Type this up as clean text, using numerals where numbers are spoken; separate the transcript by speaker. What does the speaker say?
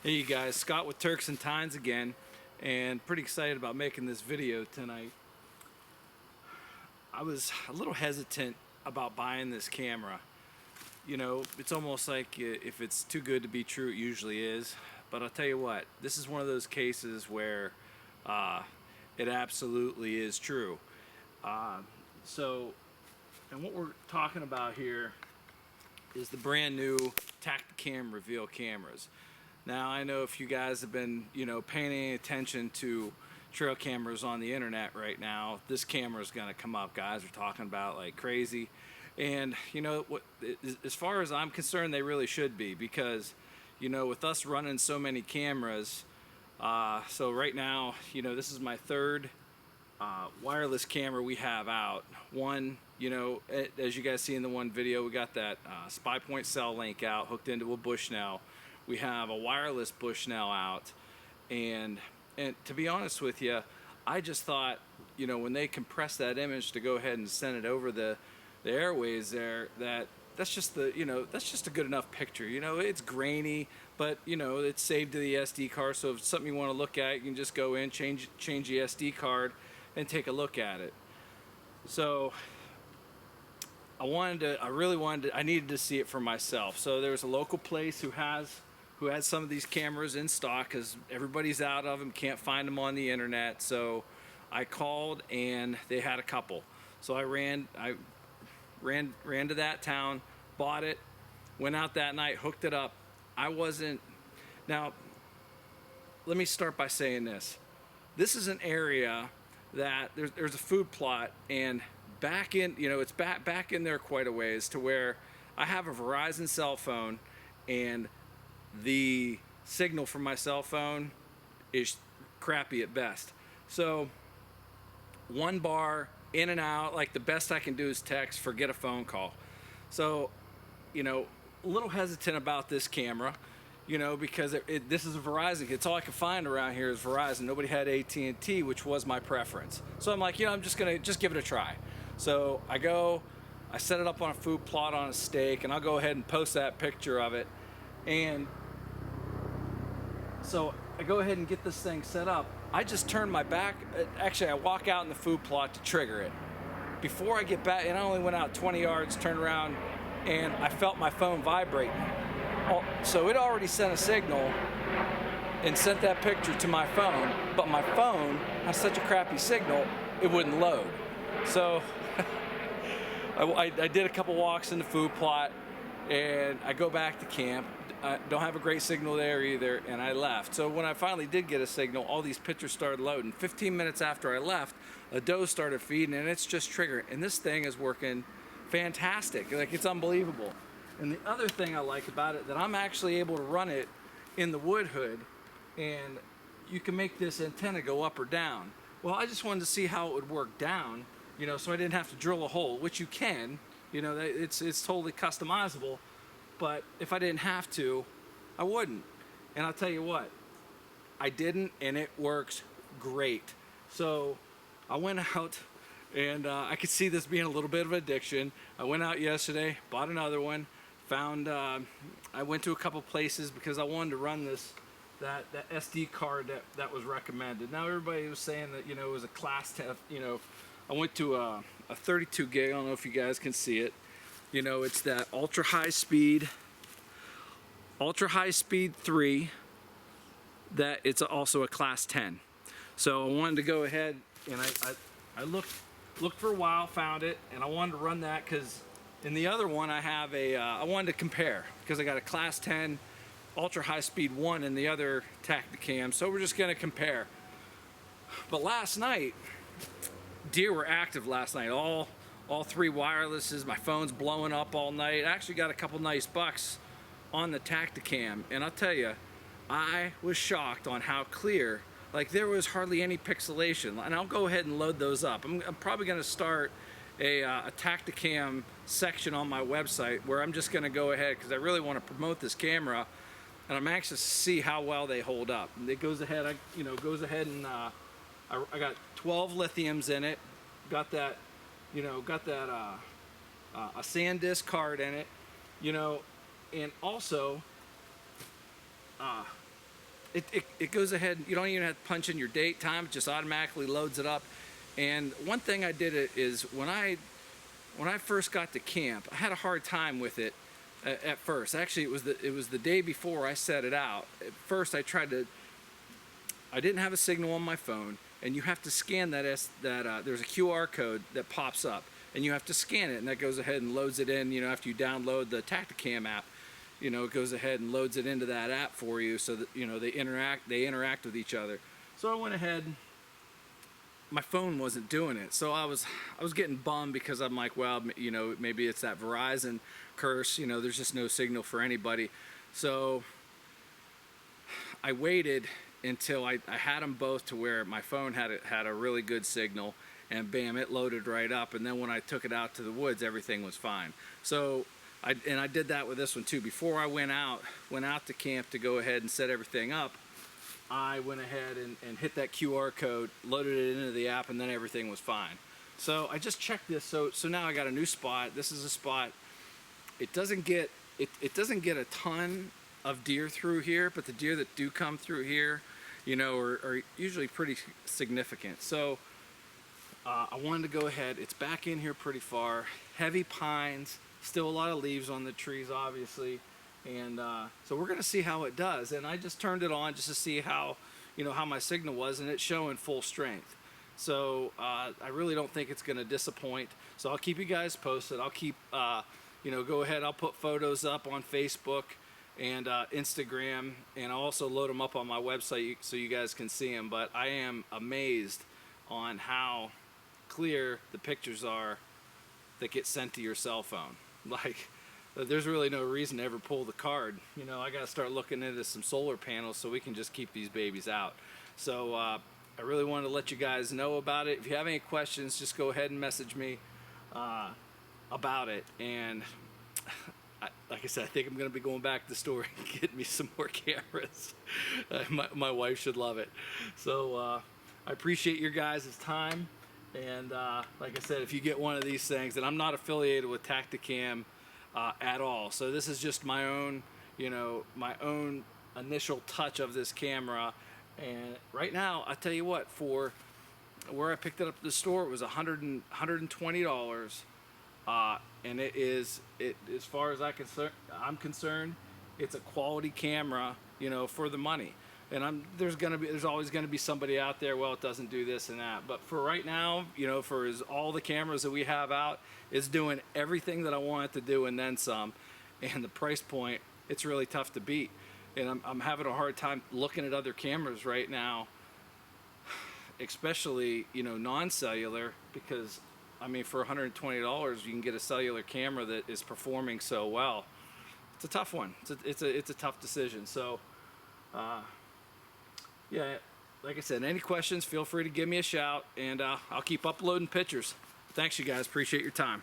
Speaker 1: Hey you guys, Scott with TURKS-N-TINES again, and pretty excited about making this video tonight. I was a little hesitant about buying this camera. You know, it's almost like if it's too good to be true, it usually is. But I'll tell you what, this is one of those cases where it absolutely is true. And what we're talking about here is the brand new Tactacam Reveal cameras. Now, I know if you guys have been, paying any attention to trail cameras on the internet right now, this camera is going to come up. Guys are talking about like crazy. And, as far as I'm concerned, they really should be, because, with us running so many cameras, so right now, this is my third wireless camera we have out. One, as you guys see in the one video, we got that SPY point cell link out, hooked into a Bushnell. We have a wireless Bushnell out, and to be honest with you, I just thought, when they compress that image to go ahead and send it over the airways there, that's just a good enough picture. It's grainy, but it's saved to the SD card, so if it's something you want to look at, you can just go in, change the SD card and take a look at it. So I needed to see it for myself. So there's a local place who has some of these cameras in stock, because everybody's out of them, can't find them on the internet. So I called and they had a couple. So I ran to that town, bought it, went out that night, hooked it up. Now let me start by saying this. This is an area that there's a food plot, and back in, it's back in there quite a ways, to where I have a Verizon cell phone, and the signal from my cell phone is crappy at best. So one bar in and out, like the best I can do is text, forget a phone call. So, a little hesitant about this camera, because this is a Verizon. It's all I could find around here is Verizon. Nobody had AT&T, which was my preference. So I'm like, I'm just gonna give it a try. So I set it up on a food plot on a stake, and I'll go ahead and post that picture of it. And so I go ahead and get this thing set up. I just turn my back. Actually, I walk out in the food plot to trigger it. Before I get back, and I only went out 20 yards, turned around, and I felt my phone vibrating. So it already sent a signal and sent that picture to my phone, but my phone has such a crappy signal, it wouldn't load. So I did a couple walks in the food plot, and I go back to camp. I don't have a great signal there either, and I left. So when I finally did get a signal, all these pictures started loading. 15 minutes after I left, a doe started feeding, and it's just triggering. And this thing is working fantastic. Like, it's unbelievable. And the other thing I like about it, that I'm actually able to run it in the wood hood, and you can make this antenna go up or down. Well, I just wanted to see how it would work down, so I didn't have to drill a hole, which you can. It's totally customizable. But if I didn't have to, I wouldn't. And I'll tell you what, I didn't, and it works great. So I went out, and I could see this being a little bit of addiction. I went out yesterday, bought another one, I went to a couple places because I wanted to run that SD card that was recommended. Now everybody was saying that, it was a class test. I went to a 32 gig, I don't know if you guys can see it. It's that ultra high speed 3, that it's also a class 10. So I wanted to go ahead, and I looked for a while, found it, and I wanted to run that, because in the other one I have I wanted to compare, because I got a class 10 ultra high speed 1 in the other Tactacam, so we're just going to compare. But last night, deer were active last night, all 3 wirelesses. My phone's blowing up all night. I actually got a couple nice bucks on the Tactacam, and I'll tell you, I was shocked on how clear. Like, there was hardly any pixelation, and I'll go ahead and load those up. I'm probably going to start a Tactacam section on my website, where I'm just going to go ahead, because I really want to promote this camera, and I'm anxious to see how well they hold up. And it goes ahead, and I got 12 lithiums in it. Got that a SanDisk card in it, and also it goes ahead. You don't even have to punch in your date, time. It just automatically loads it up. And one thing I did is when I first got to camp, I had a hard time with it at first. Actually, it was the day before I set it out. At first, I didn't have a signal on my phone, and you have to scan there's a QR code that pops up, and you have to scan it, and that goes ahead and loads it in. You know, after you download the Tactacam app, you know, it goes ahead and loads it into that app for you, so that, you know, they interact with each other. So I went ahead. My phone wasn't doing it, so I was getting bummed, because I'm like, well, you know, maybe it's that Verizon curse. You know, there's just no signal for anybody. So I waited until I had them both to where my phone had a really good signal, and bam, it loaded right up. And then when I took it out to the woods, everything was fine. So I did that with this one too. Before I went out to camp to go ahead and set everything up, I went ahead and hit that QR code, loaded it into the app, and then everything was fine. So I just checked this. So now I got a new spot. This is a spot. It doesn't get a ton of deer through here, but the deer that do come through here, you know, are usually pretty significant. So I wanted to go ahead. It's back in here pretty far. Heavy pines, still a lot of leaves on the trees, obviously. And so we're gonna see how it does. And I just turned it on just to see how, you know, how my signal was, and it's showing full strength. So I really don't think it's gonna disappoint. So I'll keep you guys posted. I'll keep, you know, go ahead. I'll put photos up on Facebook and Instagram, and I'll also load them up on my website so you guys can see them. But I am amazed on how clear the pictures are that get sent to your cell phone. Like, there's really no reason to ever pull the card. You know, I got to start looking into some solar panels so we can just keep these babies out. So I really wanted to let you guys know about it. If you have any questions, just go ahead and message me about it. And like I said, I think I'm going to be going back to the store and getting me some more cameras. My wife should love it. So I appreciate your guys' time. And like I said, if you get one of these things, and I'm not affiliated with Tactacam at all. So this is just my own, you know, my own initial touch of this camera. And right now, I tell you what, for where I picked it up at the store, it was $120. And as far as I'm concerned, it's a quality camera, you know, for the money. And there's always gonna be somebody out there, well, it doesn't do this and that. But for right now, you know, for all the cameras that we have out, it's doing everything that I want it to do and then some. And the price point, it's really tough to beat. And I'm having a hard time looking at other cameras right now, especially, you know, non-cellular, because I mean, for $120, you can get a cellular camera that is performing so well. It's a tough one. It's a tough decision. So. Yeah, like I said, any questions, feel free to give me a shout, and I'll keep uploading pictures. Thanks, you guys. Appreciate your time.